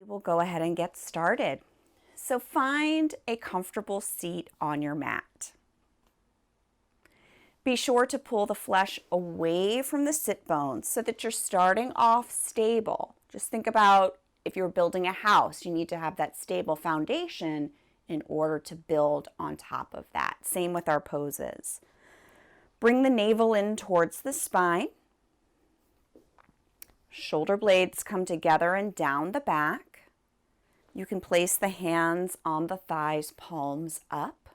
we'll go ahead and get started. So find a comfortable seat on your mat. Be sure to pull the flesh away from the sit bones so that you're starting off stable. Just think about if you're building a house, you need to have that stable foundation in order to build on top of that. Same with our poses. Bring the navel in towards the spine. Shoulder blades come together and down the back. You can place the hands on the thighs, palms up.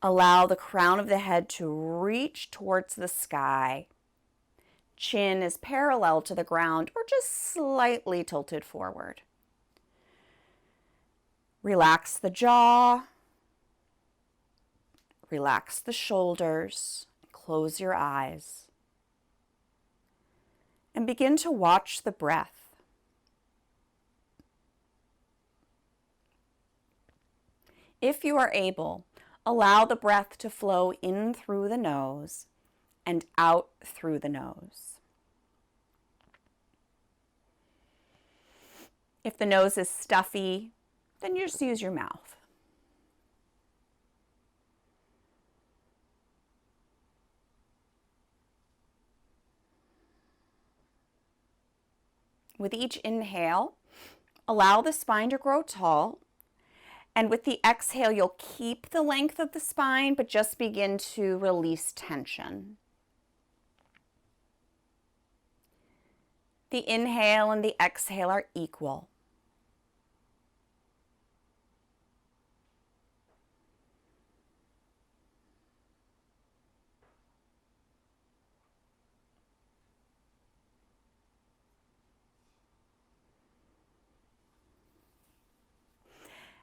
Allow the crown of the head to reach towards the sky. Chin is parallel to the ground or just slightly tilted forward. Relax the jaw. Relax the shoulders. Close your eyes. And begin to watch the breath. If you are able, allow the breath to flow in through the nose and out through the nose. If the nose is stuffy, then you just use your mouth. With each inhale, allow the spine to grow tall. And with the exhale, you'll keep the length of the spine, but just begin to release tension. The inhale and the exhale are equal.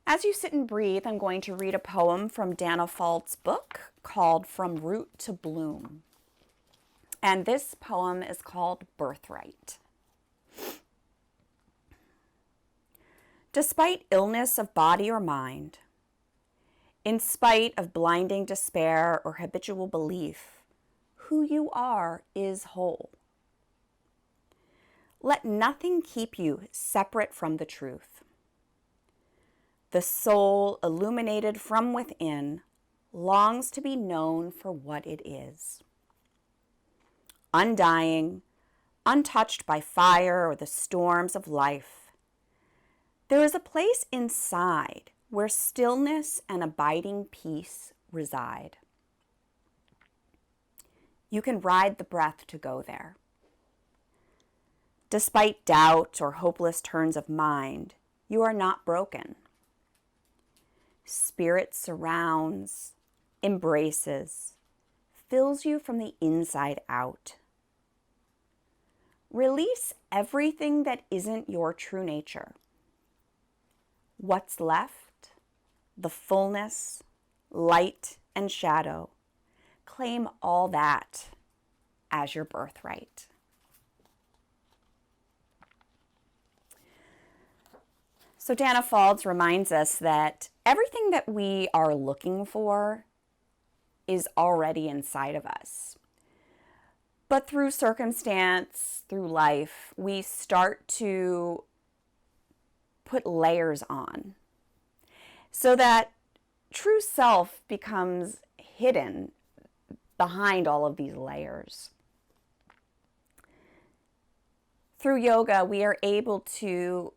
As you sit and breathe, I'm going to read a poem from Dana Fald's book called From Root to Bloom. And this poem is called Birthright. Despite illness of body or mind, in spite of blinding despair or habitual belief, who you are is whole. Let nothing keep you separate from the truth. The soul, illuminated from within, longs to be known for what it is. Undying, untouched by fire or the storms of life, there is a place inside where stillness and abiding peace reside. You can ride the breath to go there. Despite doubt or hopeless turns of mind, you are not broken. Spirit surrounds, embraces, fills you from the inside out. Release everything that isn't your true nature. What's left, the fullness, light, and shadow, claim all that as your birthright. So Dana Fald reminds us that everything that we are looking for is already inside of us. But through circumstance, through life, we start to put layers on so that true self becomes hidden behind all of these layers. Through yoga, we are able to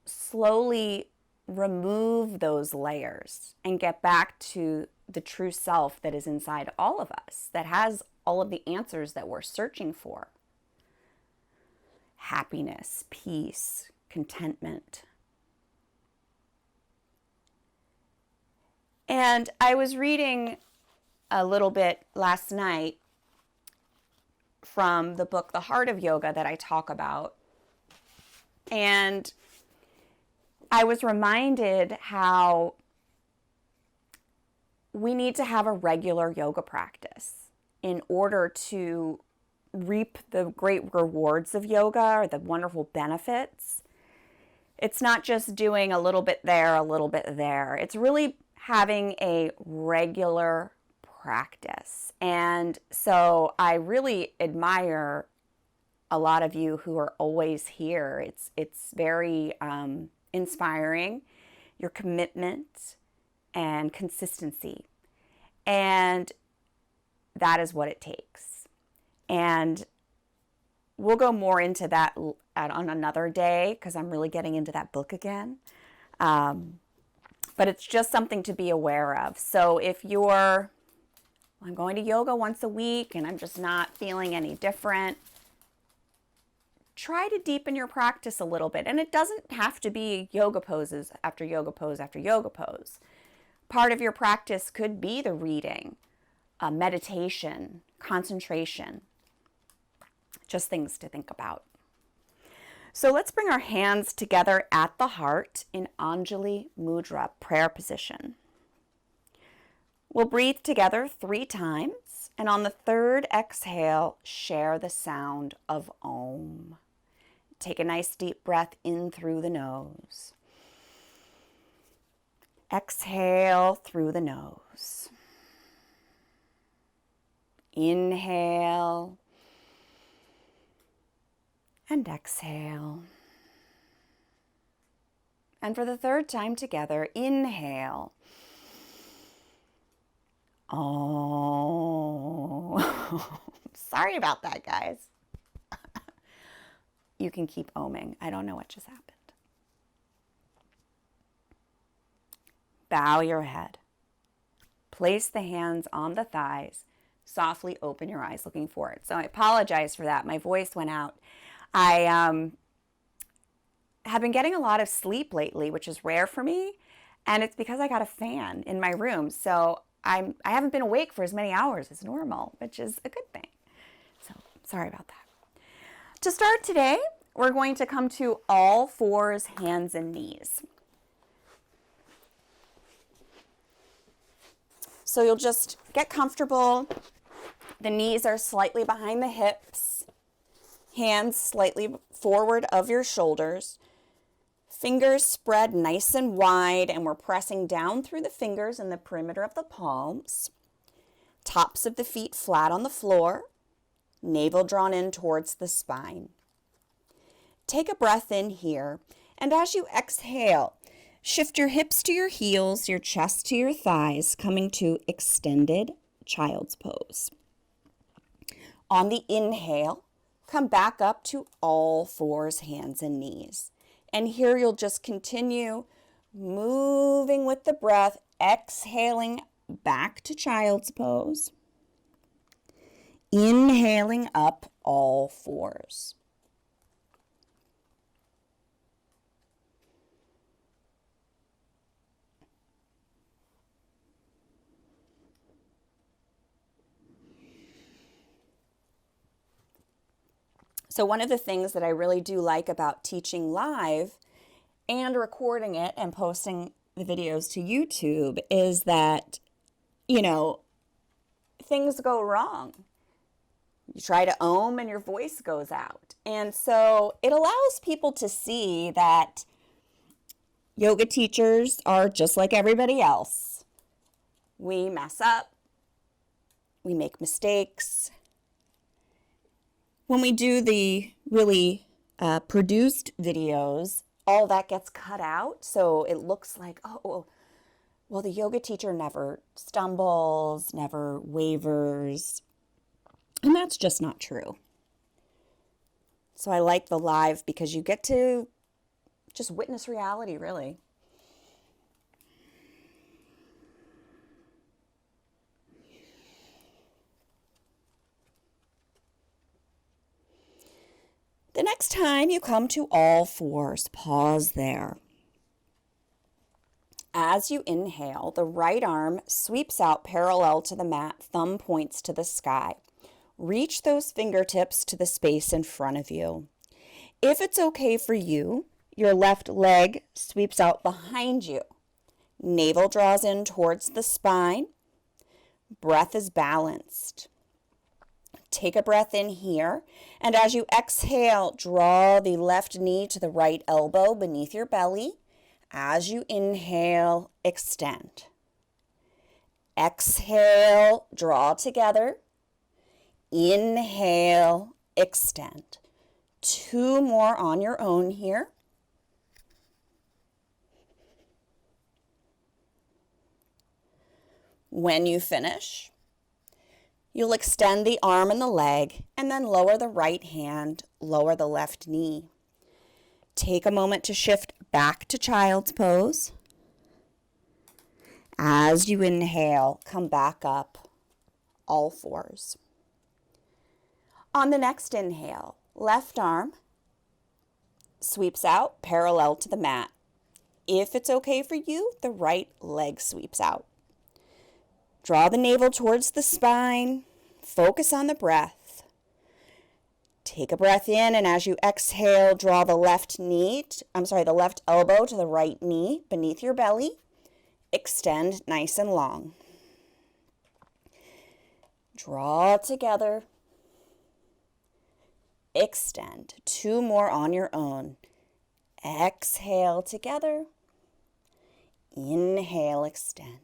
slowly remove those layers and get back to the true self that is inside all of us, that has all of the answers that we're searching for. Happiness, peace, contentment. And I was reading a little bit last night from the book, The Heart of Yoga, that I talk about. And I was reminded how we need to have a regular yoga practice in order to reap the great rewards of yoga or the wonderful benefits. It's not just doing a little bit there, a little bit there. It's really having a regular practice. And so I really admire a lot of you who are always here. It's very inspiring, your commitment and consistency. And that is what it takes. And we'll go more into that on another day because I'm really getting into that book again. But it's just something to be aware of. So if I'm going to yoga once a week and I'm just not feeling any different, try to deepen your practice a little bit. And it doesn't have to be yoga poses after yoga pose after yoga pose. Part of your practice could be the reading, meditation, concentration, just things to think about. So let's bring our hands together at the heart in Anjali Mudra, prayer position. We'll breathe together 3 times, and on the third exhale, share the sound of Om. Take a nice deep breath in through the nose. Exhale through the nose. Inhale and exhale. And for the third time together, inhale. Oh, sorry about that, guys. You can keep oming. I don't know what just happened. Bow your head. Place the hands on the thighs. Softly open your eyes looking forward. So I apologize for that. My voice went out. I have been getting a lot of sleep lately, which is rare for me. And it's because I got a fan in my room. So I haven't been awake for as many hours as normal, which is a good thing. So sorry about that. To start today, we're going to come to all fours, hands and knees. So you'll just get comfortable. The knees are slightly behind the hips, hands slightly forward of your shoulders. Fingers spread nice and wide, and we're pressing down through the fingers in the perimeter of the palms. Tops of the feet flat on the floor, navel drawn in towards the spine. Take a breath in here, and as you exhale, shift your hips to your heels, your chest to your thighs, coming to extended child's pose. On the inhale, come back up to all fours, hands and knees. And here you'll just continue moving with the breath, exhaling back to child's pose. Inhaling up all fours. So one of the things that I really do like about teaching live and recording it and posting the videos to YouTube is that, things go wrong. You try to Om and your voice goes out. And so it allows people to see that yoga teachers are just like everybody else. We mess up. We make mistakes. When we do the really produced videos, all that gets cut out. So it looks like, oh, well, the yoga teacher never stumbles, never wavers. And that's just not true. So I like the live because you get to just witness reality, really. The next time you come to all fours, pause there. As you inhale, the right arm sweeps out parallel to the mat, thumb points to the sky. Reach those fingertips to the space in front of you. If it's okay for you, your left leg sweeps out behind you. Navel draws in towards the spine. Breath is balanced. Take a breath in here, and as you exhale, draw the left knee to the right elbow beneath your belly. As you inhale, extend. Exhale, draw together. Inhale, extend. 2 more on your own here. When you finish, you'll extend the arm and the leg and then lower the right hand, lower the left knee. Take a moment to shift back to child's pose. As you inhale, come back up, all fours. On the next inhale, left arm sweeps out parallel to the mat. If it's okay for you, the right leg sweeps out. Draw the navel towards the spine. Focus on the breath. Take a breath in, and as you exhale, draw the left elbow to the right knee beneath your belly. Extend nice and long. Draw together. Extend. 2 more on your own. Exhale together. Inhale, extend.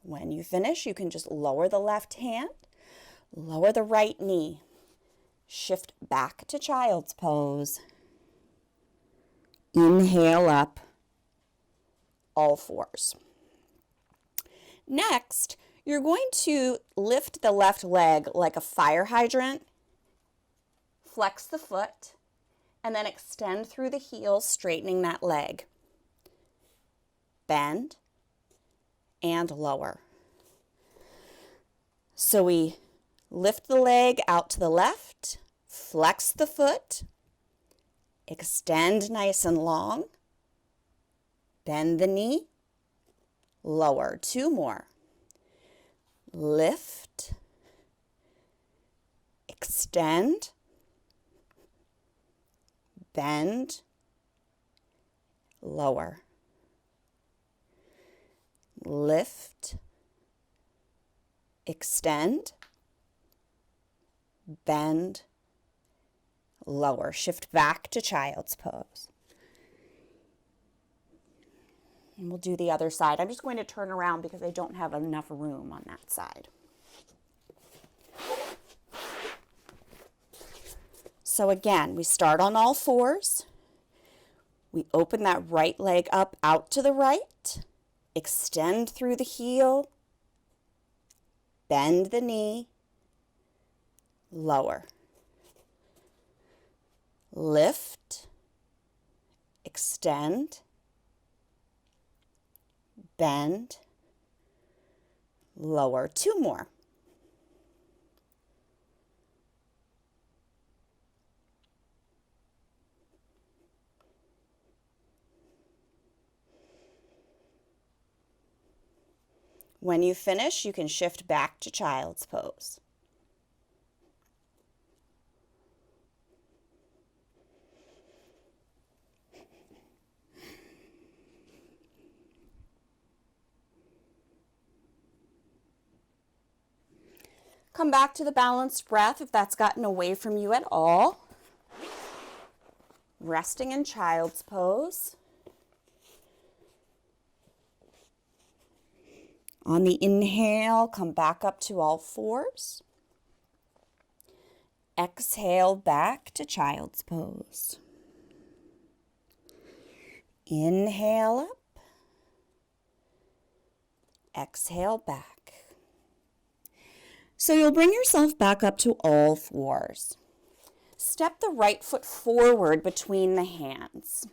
When you finish, you can just lower the left hand, lower the right knee, shift back to child's pose. Inhale up, all fours. Next, you're going to lift the left leg like a fire hydrant, flex the foot, and then extend through the heel, straightening that leg. Bend and lower. So we lift the leg out to the left, flex the foot, extend nice and long, bend the knee, lower. 2 more. Lift, extend, bend, lower. Lift, extend, bend, lower. Shift back to child's pose. And we'll do the other side. I'm just going to turn around because I don't have enough room on that side. So again, we start on all fours. We open that right leg up out to the right. Extend through the heel, bend the knee, lower. Lift, extend, bend, lower. 2 more. When you finish, you can shift back to child's pose. Come back to the balanced breath if that's gotten away from you at all. Resting in child's pose. On the inhale, come back up to all fours. Exhale back to child's pose. Inhale up. Exhale back. So you'll bring yourself back up to all fours. Step the right foot forward between the hands.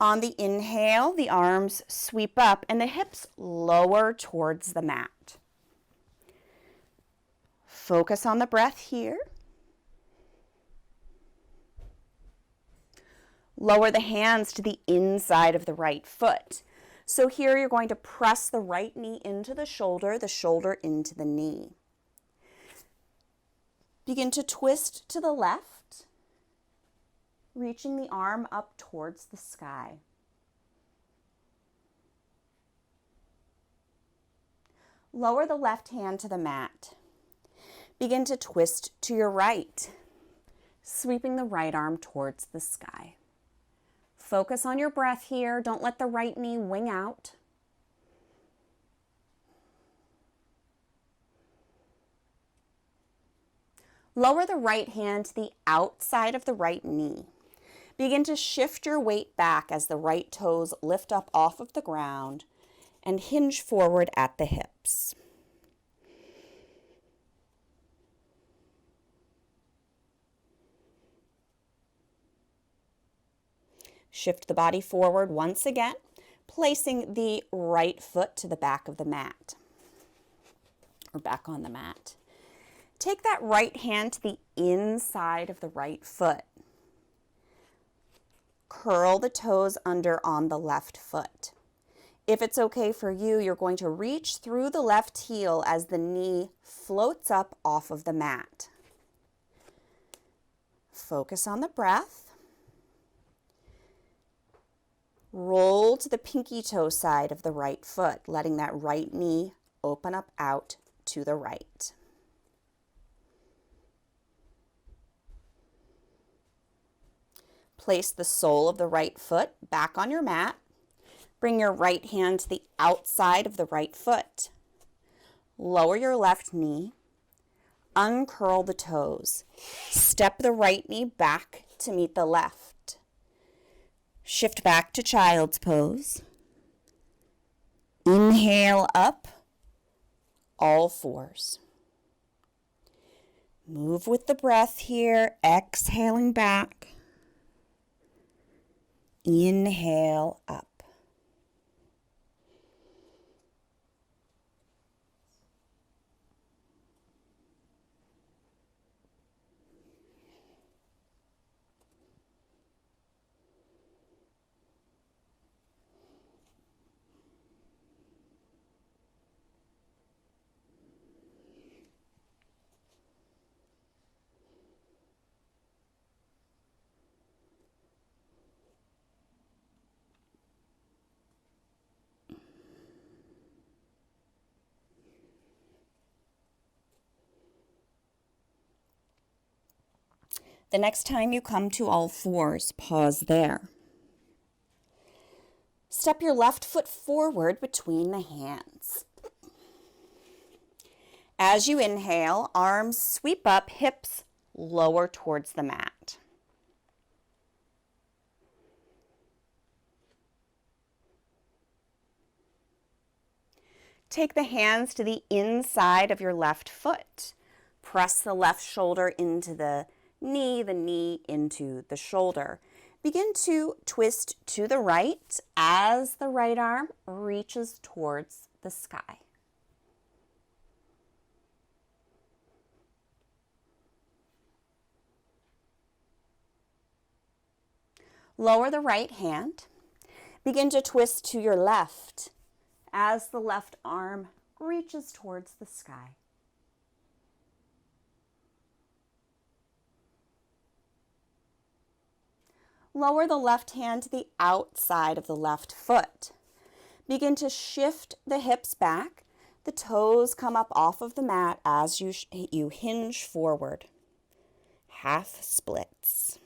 On the inhale, the arms sweep up and the hips lower towards the mat. Focus on the breath here. Lower the hands to the inside of the right foot. So here you're going to press the right knee into the shoulder into the knee. Begin to twist to the left, reaching the arm up towards the sky. Lower the left hand to the mat. Begin to twist to your right, sweeping the right arm towards the sky. Focus on your breath here. Don't let the right knee wing out. Lower the right hand to the outside of the right knee. Begin to shift your weight back as the right toes lift up off of the ground and hinge forward at the hips. Shift the body forward once again, placing the right foot to the back of the mat, or back on the mat. Take that right hand to the inside of the right foot. Curl the toes under on the left foot. If it's okay for you, you're going to reach through the left heel as the knee floats up off of the mat. Focus on the breath. Roll to the pinky toe side of the right foot, letting that right knee open up out to the right. Place the sole of the right foot back on your mat. Bring your right hand to the outside of the right foot. Lower your left knee. Uncurl the toes. Step the right knee back to meet the left. Shift back to child's pose. Inhale up, all fours. Move with the breath here, exhaling back. Inhale up. The next time you come to all fours, pause there. Step your left foot forward between the hands. As you inhale, arms sweep up, hips lower towards the mat. Take the hands to the inside of your left foot. Press the left shoulder into the knee into the shoulder. Begin to twist to the right as the right arm reaches towards the sky. Lower the right hand. Begin to twist to your left as the left arm reaches towards the sky. Lower the left hand to the outside of the left foot. Begin to shift the hips back. The toes come up off of the mat as you hinge forward. Half splits.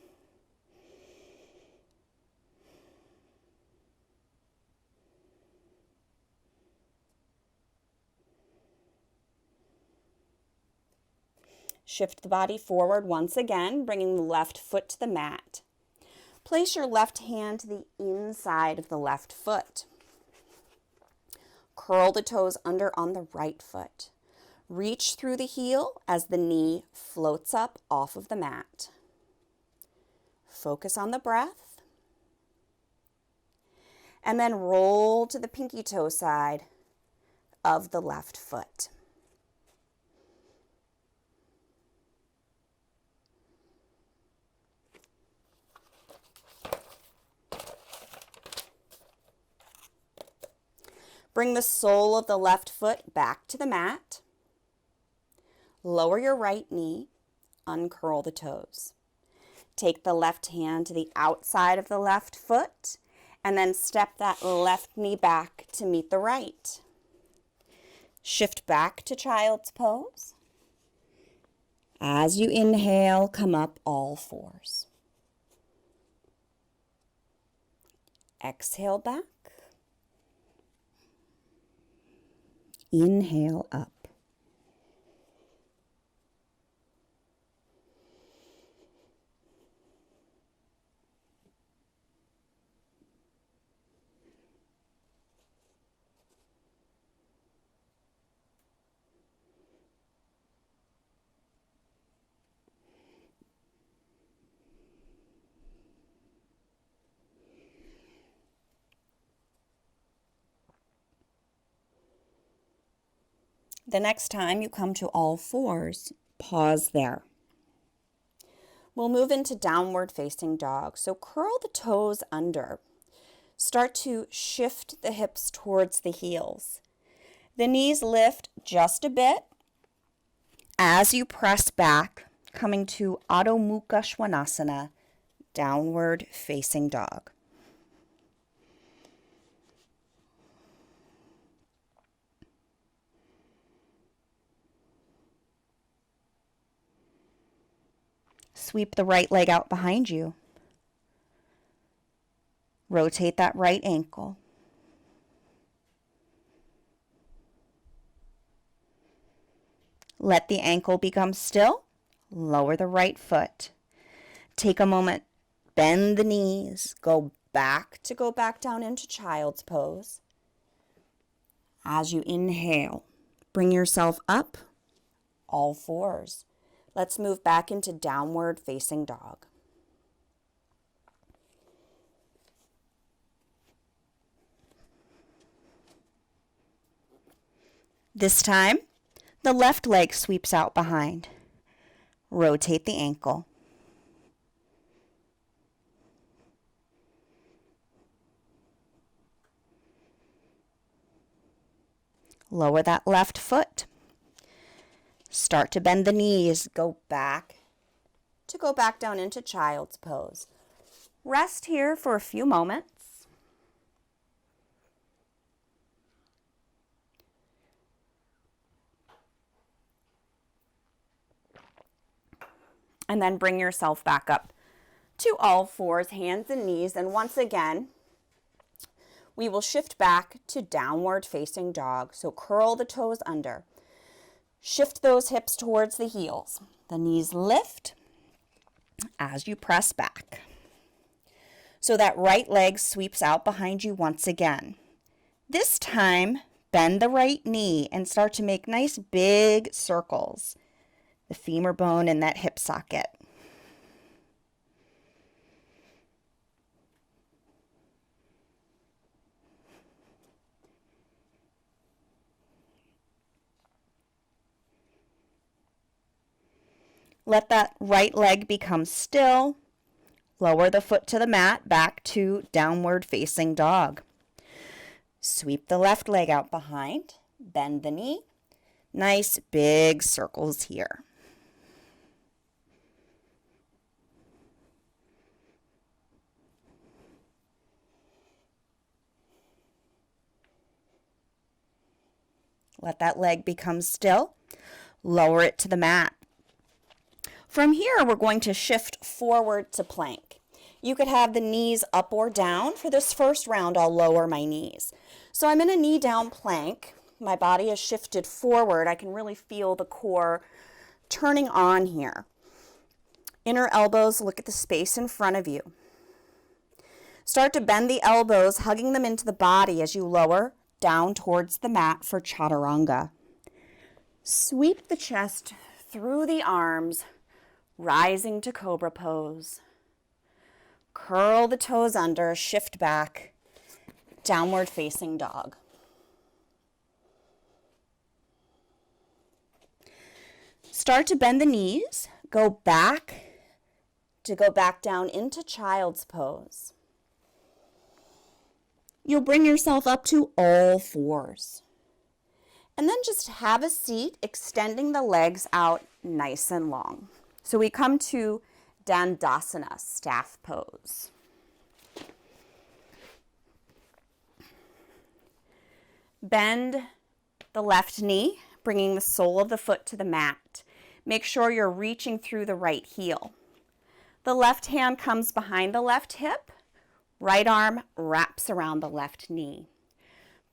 Shift the body forward once again, bringing the left foot to the mat. Place your left hand to the inside of the left foot. Curl the toes under on the right foot. Reach through the heel as the knee floats up off of the mat. Focus on the breath. And then roll to the pinky toe side of the left foot. Bring the sole of the left foot back to the mat. Lower your right knee. Uncurl the toes. Take the left hand to the outside of the left foot and then step that left knee back to meet the right. Shift back to child's pose. As you inhale, come up all fours. Exhale back. Inhale up. The next time you come to all fours, pause there. We'll move into downward facing dog. So curl the toes under. Start to shift the hips towards the heels. The knees lift just a bit as you press back, coming to Adho Mukha Svanasana, downward facing dog. Sweep the right leg out behind you. Rotate that right ankle. Let the ankle become still. Lower the right foot. Take a moment, bend the knees, go back down into child's pose. As you inhale, bring yourself up, all fours. Let's move back into downward facing dog. This time, the left leg sweeps out behind. Rotate the ankle. Lower that left foot. Start to bend the knees. Go back down into child's pose. Rest here for a few moments. And then bring yourself back up to all fours, hands and knees. And once again, we will shift back to downward facing dog. So curl the toes under. Shift those hips towards the heels. The knees lift as you press back. So that right leg sweeps out behind you once again. This time, bend the right knee and start to make nice big circles. The femur bone in that hip socket. Let that right leg become still. Lower the foot to the mat, back to downward facing dog. Sweep the left leg out behind, bend the knee. Nice big circles here. Let that leg become still. Lower it to the mat. From here, we're going to shift forward to plank. You could have the knees up or down. For this first round, I'll lower my knees. So I'm in a knee down plank. My body is shifted forward. I can really feel the core turning on here. Inner elbows, look at the space in front of you. Start to bend the elbows, hugging them into the body as you lower down towards the mat for chaturanga. Sweep the chest through the arms, rising to cobra pose. Curl the toes under, shift back, downward facing dog. Start to bend the knees, go back down into child's pose. You'll bring yourself up to all fours. And then just have a seat, extending the legs out nice and long. So we come to Dandasana, staff pose. Bend the left knee, bringing the sole of the foot to the mat. Make sure you're reaching through the right heel. The left hand comes behind the left hip. Right arm wraps around the left knee.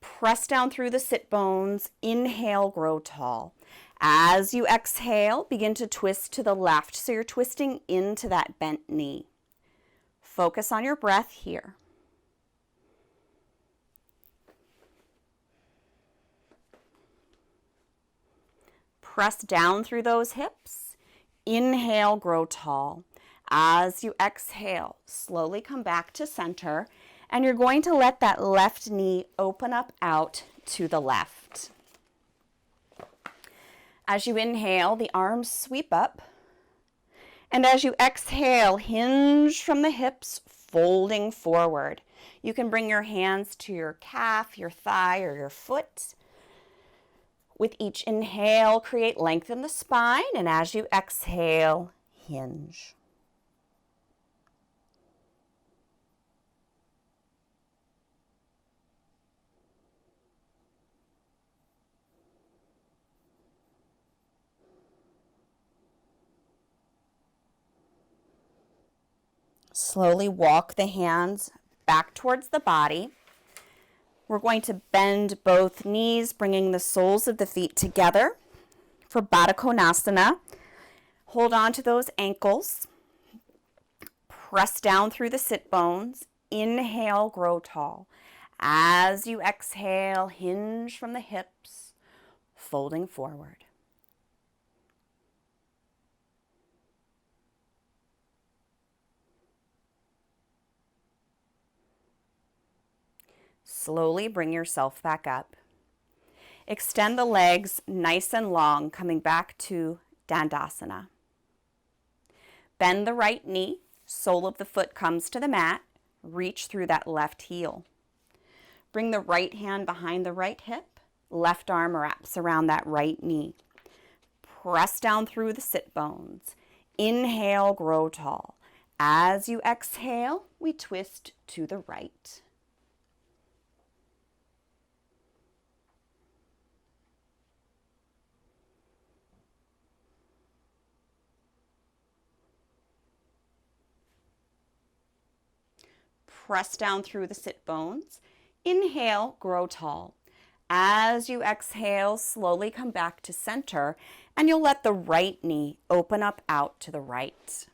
Press down through the sit bones. Inhale, grow tall. As you exhale, begin to twist to the left. So you're twisting into that bent knee. Focus on your breath here. Press down through those hips. Inhale, grow tall. As you exhale, slowly come back to center, and you're going to let that left knee open up out to the left. As you inhale, the arms sweep up. And as you exhale, hinge from the hips, folding forward. You can bring your hands to your calf, your thigh, or your foot. With each inhale, create length in the spine, and as you exhale, hinge. Slowly walk the hands back towards the body. We're going to bend both knees, bringing the soles of the feet together for Baddha Konasana. Hold on to those ankles. Press down through the sit bones. Inhale, grow tall. As you exhale, hinge from the hips, folding forward. Slowly bring yourself back up. Extend the legs nice and long, coming back to Dandasana. Bend the right knee, sole of the foot comes to the mat. Reach through that left heel. Bring the right hand behind the right hip. Left arm wraps around that right knee. Press down through the sit bones. Inhale, grow tall. As you exhale, we twist to the right. Press down through the sit bones. Inhale, grow tall. As you exhale, slowly come back to center, and you'll let the right knee open up out to the right.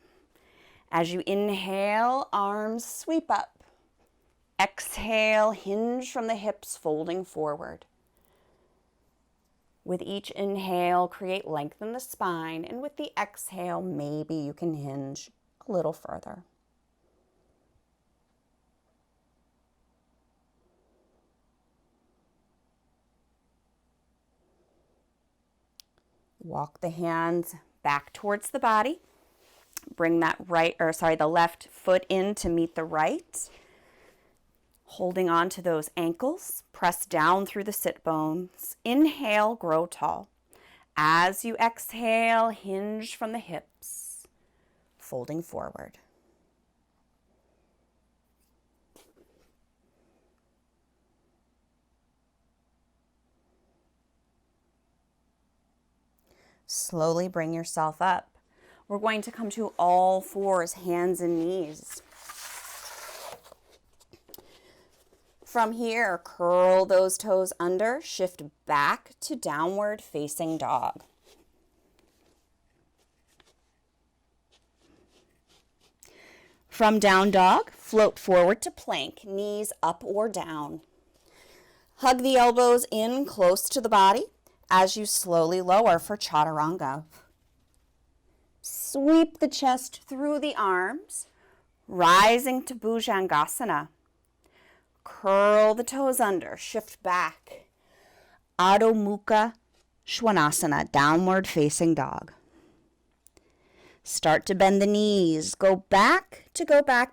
As you inhale, arms sweep up. Exhale, hinge from the hips, folding forward. With each inhale, create length in the spine, and with the exhale, maybe you can hinge a little further. Walk the hands back towards the body. Bring that the left foot in to meet the right. Holding on to those ankles, press down through the sit bones. Inhale, grow tall. As you exhale, hinge from the hips, folding forward. Slowly bring yourself up. We're going to come to all fours, hands and knees. From here, curl those toes under, shift back to downward facing dog. From down dog, float forward to plank, knees up or down. Hug the elbows in close to the body as you slowly lower for chaturanga. Sweep the chest through the arms, rising to bhujangasana. Curl the toes under, shift back. Adho Mukha Svanasana, downward facing dog. Start to bend the knees. Go back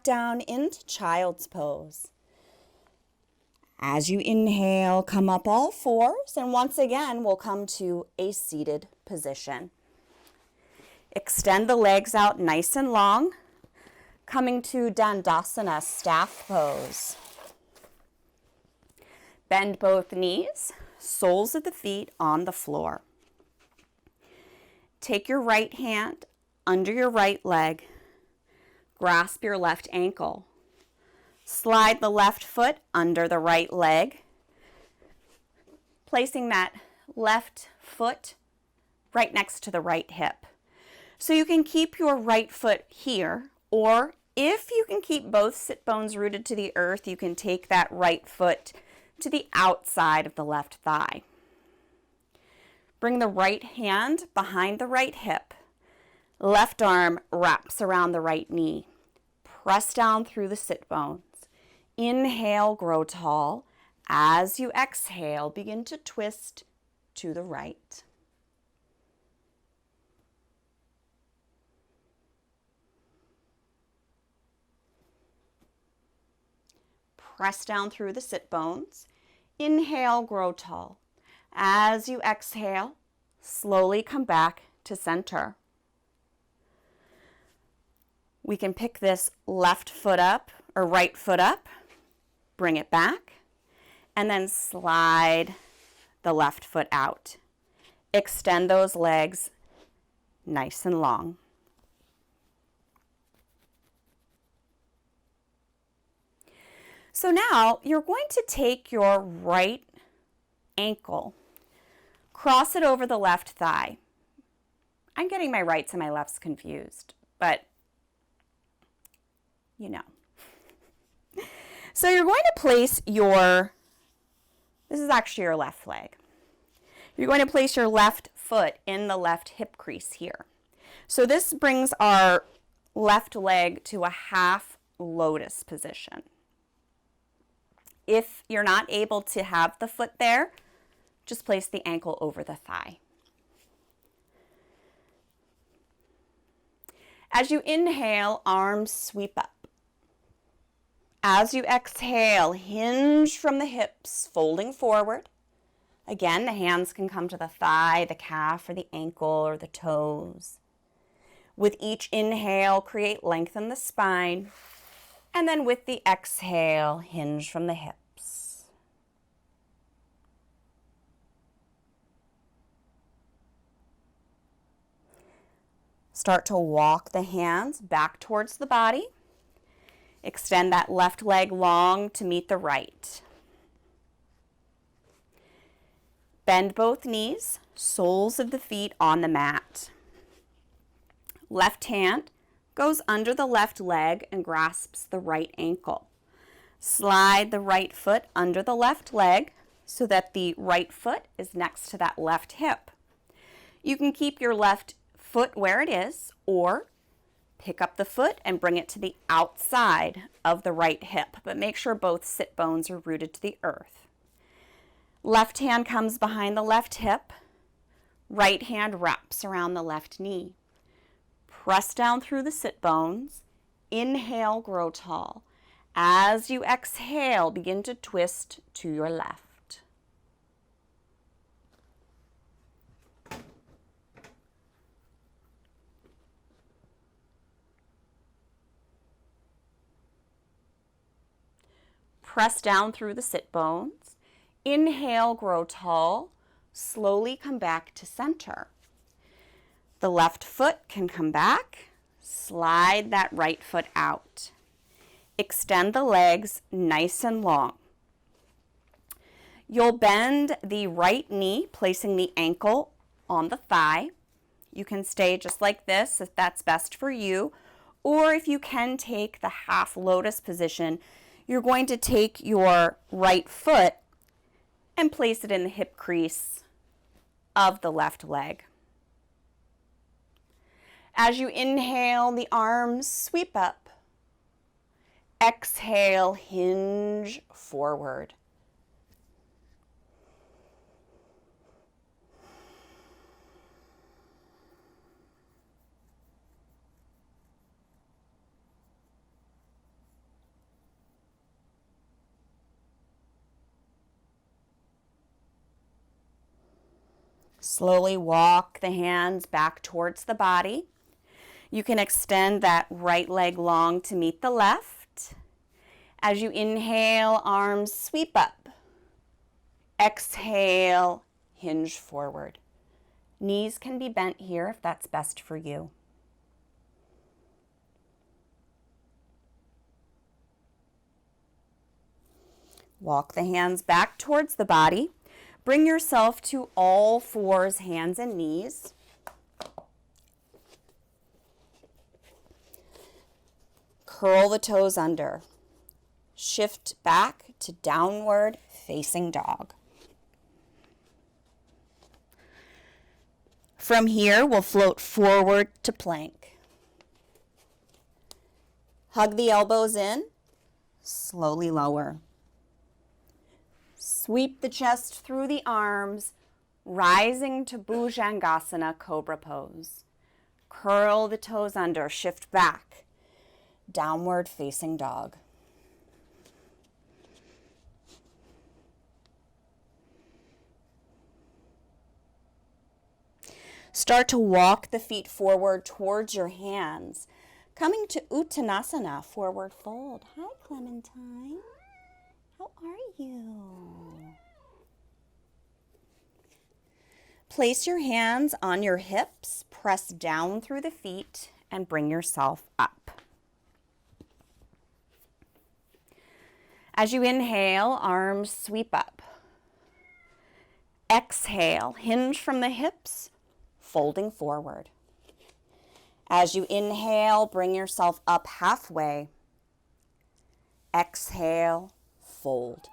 down into child's pose. As you inhale, come up all fours, and once again, we'll come to a seated position. Extend the legs out nice and long, coming to Dandasana, staff pose. Bend both knees, soles of the feet on the floor. Take your right hand under your right leg. Grasp your left ankle. Slide the left foot under the right leg, placing that left foot right next to the right hip. So you can keep your right foot here, or if you can keep both sit bones rooted to the earth, you can take that right foot to the outside of the left thigh. Bring the right hand behind the right hip. Left arm wraps around the right knee. Press down through the sit bones. Inhale, grow tall. As you exhale, begin to twist to the right. press down through the sit bones. Inhale, grow tall. As you exhale, slowly come back to center. We can pick this left foot up or right foot up, bring it back, and then slide the left foot out. Extend those legs nice and long. So now you're going to take your right ankle, cross it over the left thigh. I'm getting my rights and my lefts confused, but you know. So you're going to place this is actually your left leg. You're going to place your left foot in the left hip crease here. So this brings our left leg to a half lotus position. If you're not able to have the foot there, just place the ankle over the thigh. As you inhale, arms sweep up. As you exhale, hinge from the hips, folding forward. Again, the hands can come to the thigh, the calf, or the ankle, or the toes. With each inhale, lengthen the spine. And then with the exhale, hinge from the hips. Start to walk the hands back towards the body. Extend that left leg long to meet the right. Bend both knees, soles of the feet on the mat. Left hand goes under the left leg and grasps the right ankle. Slide the right foot under the left leg so that the right foot is next to that left hip. You can keep your left foot where it is, or pick up the foot and bring it to the outside of the right hip, but make sure both sit bones are rooted to the earth. Left hand comes behind the left hip. Right hand wraps around the left knee. Press down through the sit bones. Inhale, grow tall. As you exhale, begin to twist to your left. Press down through the sit bones. Inhale, grow tall. Slowly come back to center. The left foot can come back. Slide that right foot out. Extend the legs nice and long. You'll bend the right knee, placing the ankle on the thigh. You can stay just like this if that's best for you, or if you can take the half lotus position, you're going to take your right foot and place it in the hip crease of the left leg. As you inhale, the arms sweep up. Exhale, hinge forward. Slowly walk the hands back towards the body. You can extend that right leg long to meet the left. As you inhale, arms sweep up. Exhale, hinge forward. Knees can be bent here if that's best for you. Walk the hands back towards the body. Bring yourself to all fours, hands and knees. Curl the toes under. Shift back to downward facing dog. From here, we'll float forward to plank. Hug the elbows in, slowly lower. Sweep the chest through the arms, rising to Bhujangasana, Cobra Pose. Curl the toes under, shift back, downward facing dog. Start to walk the feet forward towards your hands. Coming to Uttanasana, forward fold. Hi, Clementine. How are you? Place your hands on your hips, press down through the feet, and bring yourself up. As you inhale, arms sweep up. Exhale, hinge from the hips, folding forward. As you inhale, bring yourself up halfway. Exhale, fold.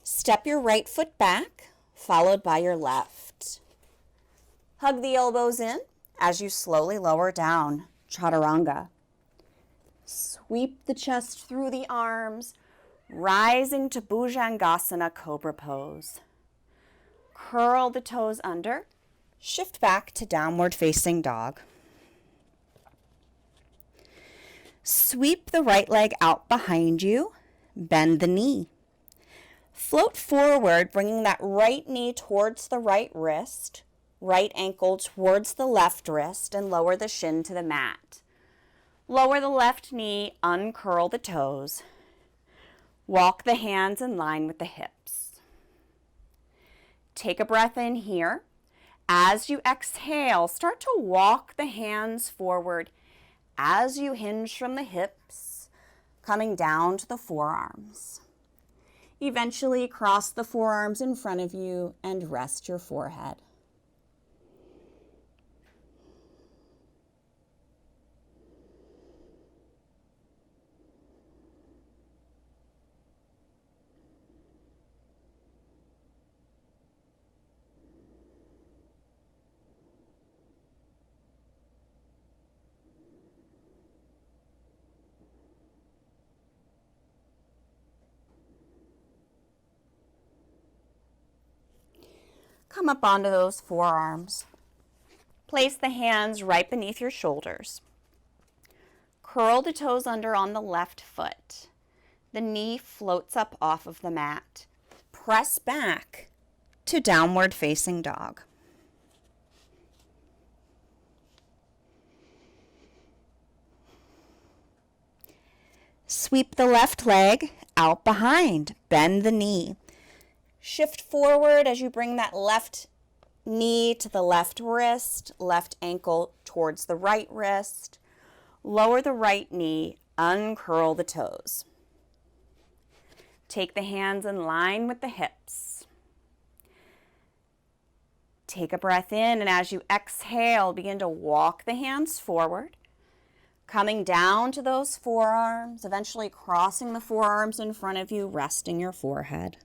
Step your right foot back, followed by your left. Hug the elbows in as you slowly lower down, chaturanga. Sweep the chest through the arms, rising to bhujangasana, cobra pose. Curl the toes under, shift back to downward facing dog. Sweep the right leg out behind you, bend the knee. Float forward, bringing that right knee towards the right wrist, right ankle towards the left wrist, and lower the shin to the mat. Lower the left knee, uncurl the toes. Walk the hands in line with the hips. Take a breath in here. As you exhale, start to walk the hands forward as you hinge from the hips, coming down to the forearms. Eventually cross the forearms in front of you and rest your forehead. Come up onto those forearms. Place the hands right beneath your shoulders. Curl the toes under on the left foot. The knee floats up off of the mat. Press back to downward facing dog. Sweep the left leg out behind. Bend the knee. Shift forward as you bring that left knee to the left wrist, left ankle towards the right wrist. Lower the right knee, uncurl the toes. Take the hands in line with the hips. Take a breath in, and as you exhale, begin to walk the hands forward, coming down to those forearms, eventually crossing the forearms in front of you, resting your forehead.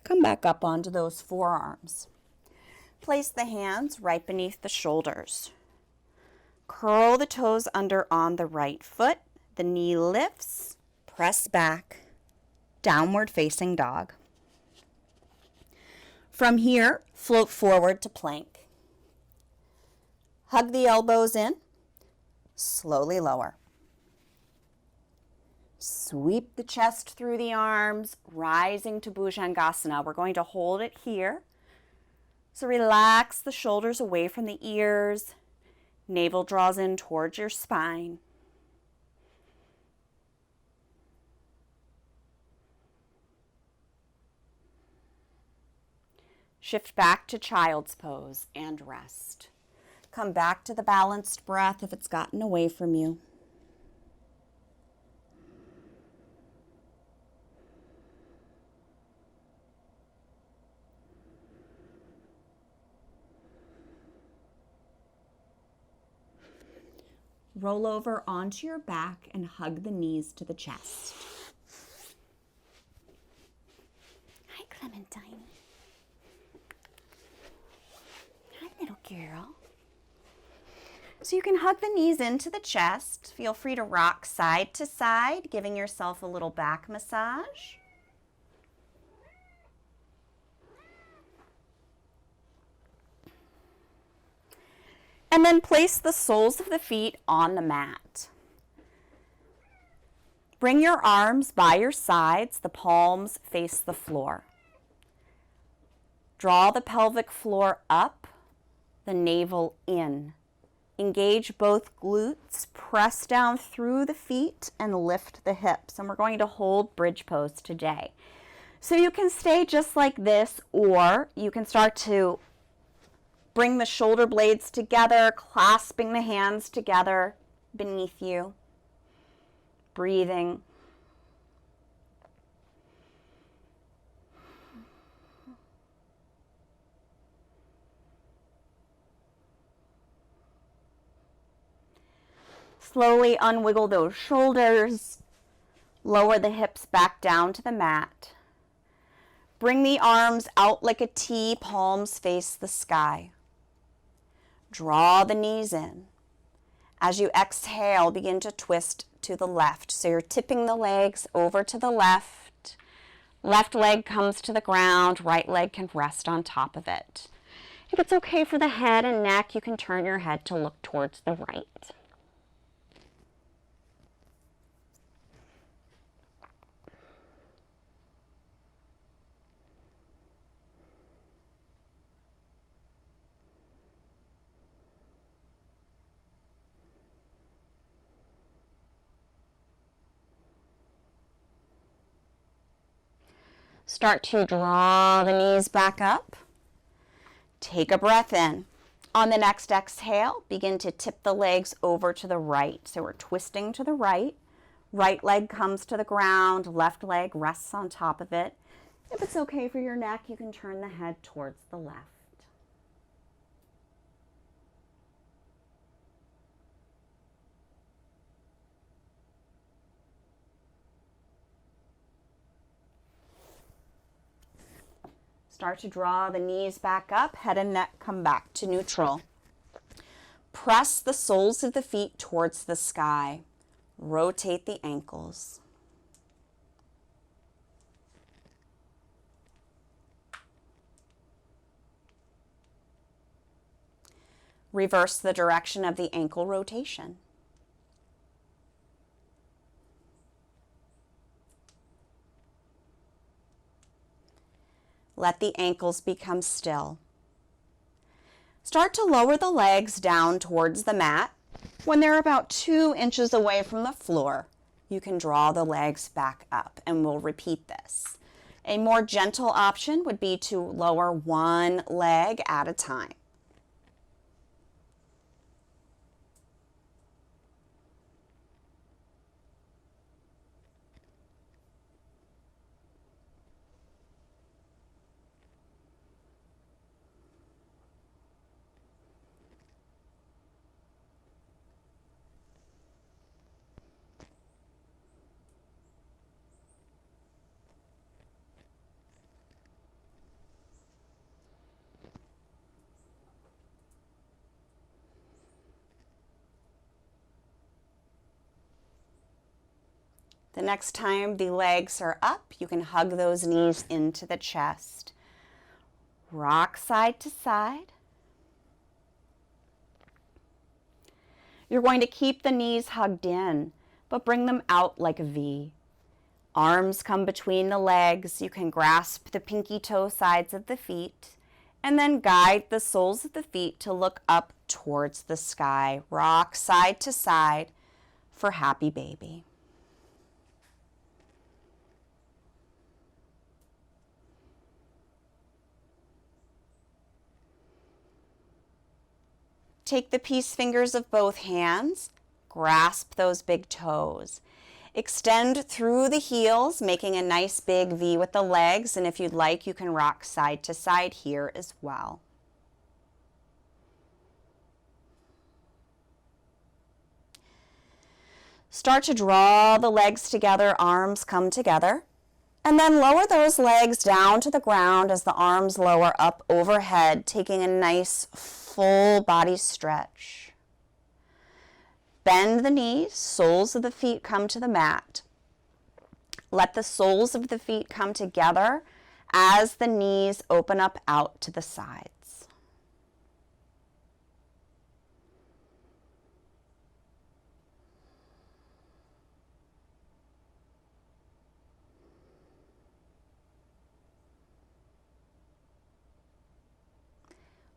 Come back up onto those forearms. Place the hands right beneath the shoulders. Curl the toes under on the right foot. The knee lifts. Press back. Downward facing dog. From here, float forward to plank. Hug the elbows in. Slowly lower. Sweep the chest through the arms, rising to bhujangasana. We're going to hold it here. So relax the shoulders away from the ears. Navel draws in towards your spine. Shift back to child's pose and rest. Come back to the balanced breath if it's gotten away from you. Roll over onto your back and hug the knees to the chest. Hi, Clementine. Hi, little girl. So you can hug the knees into the chest. Feel free to rock side to side, giving yourself a little back massage. And then place the soles of the feet on the mat. Bring your arms by your sides, the palms face the floor. Draw the pelvic floor up, the navel in. Engage both glutes, press down through the feet and lift the hips. And we're going to hold bridge pose today. So you can stay just like this, or you can start to bring the shoulder blades together, clasping the hands together beneath you. Breathing. Slowly unwiggle those shoulders. Lower the hips back down to the mat. Bring the arms out like a T, palms face the sky. Draw the knees in. As you exhale, begin to twist to the left. So you're tipping the legs over to the left. Left leg comes to the ground, right leg can rest on top of it. If it's okay for the head and neck, you can turn your head to look towards the right. Start to draw the knees back up. Take a breath in. On the next exhale, begin to tip the legs over to the right. So we're twisting to the right. Right leg comes to the ground, left leg rests on top of it. If it's okay for your neck, you can turn the head towards the left. Start to draw the knees back up, head and neck come back to neutral. Press the soles of the feet towards the sky. Rotate the ankles. Reverse the direction of the ankle rotation. Let the ankles become still. Start to lower the legs down towards the mat. When they're about 2 inches away from the floor, you can draw the legs back up, and we'll repeat this. A more gentle option would be to lower one leg at a time. The next time the legs are up, you can hug those knees into the chest. Rock side to side. You're going to keep the knees hugged in, but bring them out like a V. Arms come between the legs. You can grasp the pinky toe sides of the feet, and then guide the soles of the feet to look up towards the sky. Rock side to side for happy baby. Take the peace fingers of both hands, grasp those big toes. Extend through the heels, making a nice big V with the legs, and if you'd like, you can rock side to side here as well. Start to draw the legs together, arms come together, and then lower those legs down to the ground as the arms lower up overhead, taking a nice full body stretch. Bend the knees, soles of the feet come to the mat. Let the soles of the feet come together as the knees open up out to the sides.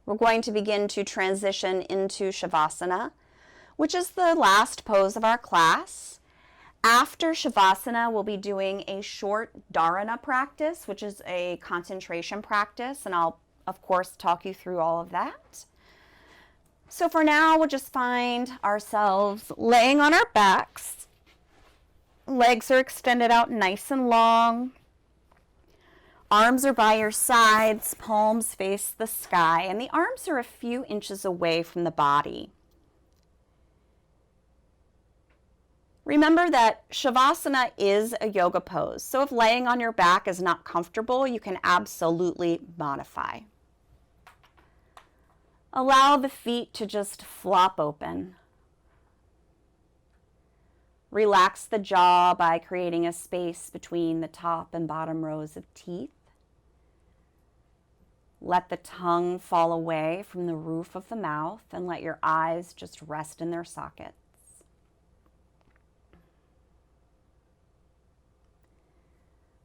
We're going to begin to transition into Shavasana, which is the last pose of our class. After Shavasana, we'll be doing a short Dharana practice, which is a concentration practice, and I'll, of course, talk you through all of that. So for now, we'll just find ourselves laying on our backs. Legs are extended out nice and long. Arms are by your sides, palms face the sky, and the arms are a few inches away from the body. Remember that Shavasana is a yoga pose, so if laying on your back is not comfortable, you can absolutely modify. Allow the feet to just flop open. Relax the jaw by creating a space between the top and bottom rows of teeth. Let the tongue fall away from the roof of the mouth and let your eyes just rest in their sockets.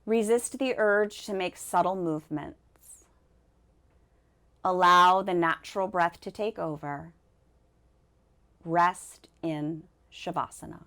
Resist the urge to make subtle movements. Allow the natural breath to take over. Rest in Shavasana.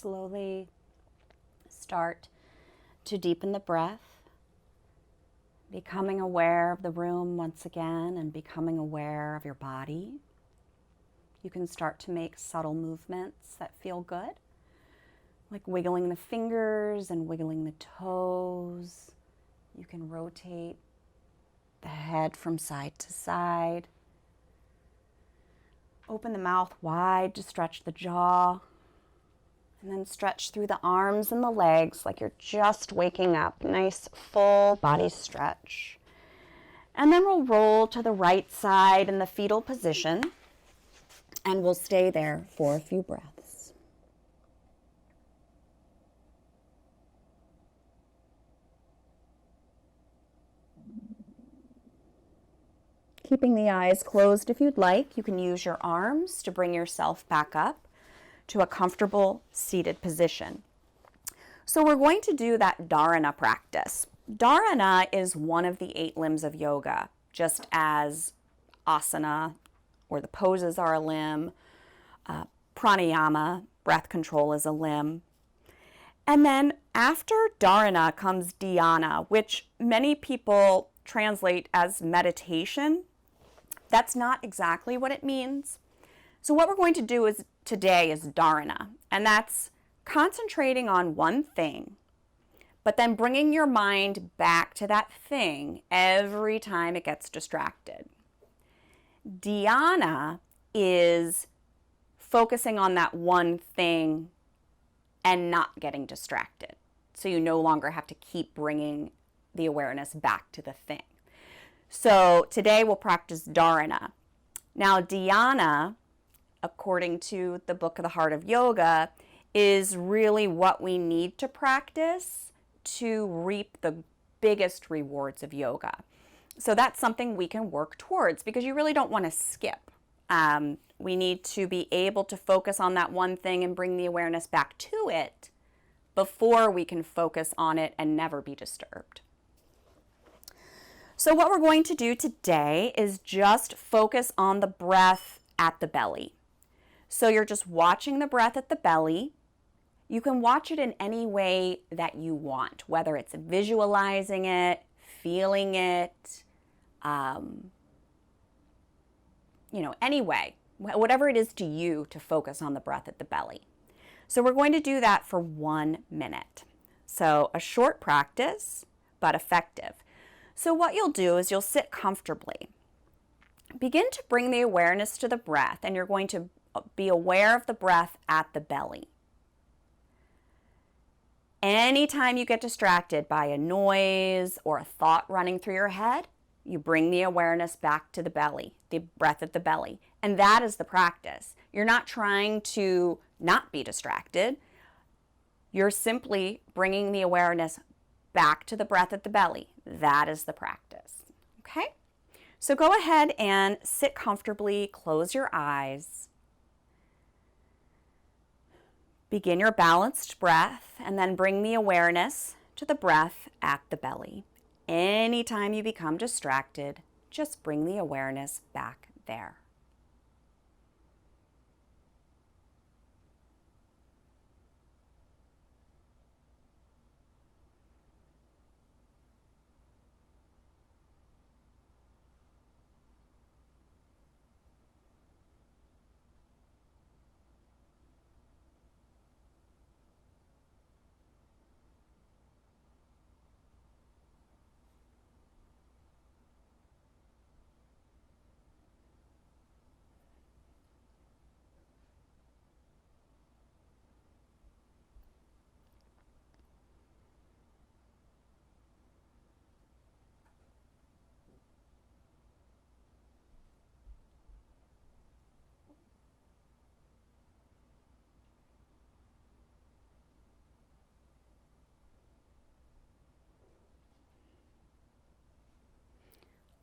slowly start to deepen the breath, becoming aware of the room once again and becoming aware of your body. You can start to make subtle movements that feel good, like wiggling the fingers and wiggling the toes. You can rotate the head from side to side. Open the mouth wide to stretch the jaw, and then stretch through the arms and the legs like you're just waking up. Nice full body stretch. And then we'll roll to the right side in the fetal position, and we'll stay there for a few breaths. Keeping the eyes closed if you'd like, you can use your arms to bring yourself back up to a comfortable seated position. So we're going to do that Dharana practice. Dharana is one of the 8 limbs of yoga, just as asana, or the poses, are a limb. Pranayama, breath control, is a limb. And then after Dharana comes dhyana, which many people translate as meditation. That's not exactly what it means. So what we're going to do today is Dharana, and that's concentrating on one thing, but then bringing your mind back to that thing every time it gets distracted. Dhyana is focusing on that one thing and not getting distracted. So you no longer have to keep bringing the awareness back to the thing. So today we'll practice Dharana. Now dhyana, according to the book of the Heart of Yoga, is really what we need to practice to reap the biggest rewards of yoga. So that's something we can work towards, because you really don't want to skip. We need to be able to focus on that one thing and bring the awareness back to it before we can focus on it and never be disturbed. So what we're going to do today is just focus on the breath at the belly. So you're just watching the breath at the belly. You can watch it in any way that you want, whether it's visualizing it, feeling it, any way, whatever it is to you to focus on the breath at the belly. So we're going to do that for 1 minute. So a short practice, but effective. So what you'll do is you'll sit comfortably. Begin to bring the awareness to the breath, and you're going to be aware of the breath at the belly. Anytime you get distracted by a noise or a thought running through your head, you bring the awareness back to the belly, the breath at the belly. And that is the practice. You're not trying to not be distracted. You're simply bringing the awareness back to the breath at the belly. That is the practice. Okay? So go ahead and sit comfortably, close your eyes. Begin your balanced breath, and then bring the awareness to the breath at the belly. Anytime you become distracted, just bring the awareness back there.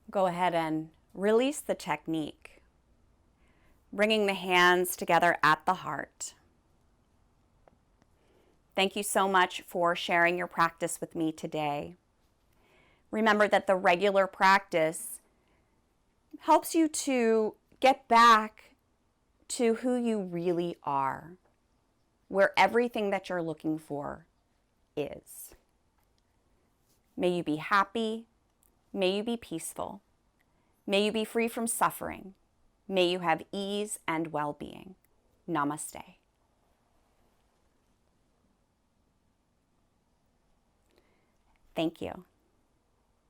Go ahead and release the technique, bringing the hands together at the heart. Thank you so much for sharing your practice with me today. Remember that the regular practice helps you to get back to who you really are. where everything that you're looking for is. May you be happy. May you be peaceful. May you be free from suffering. May you have ease and well-being. Namaste. Thank you.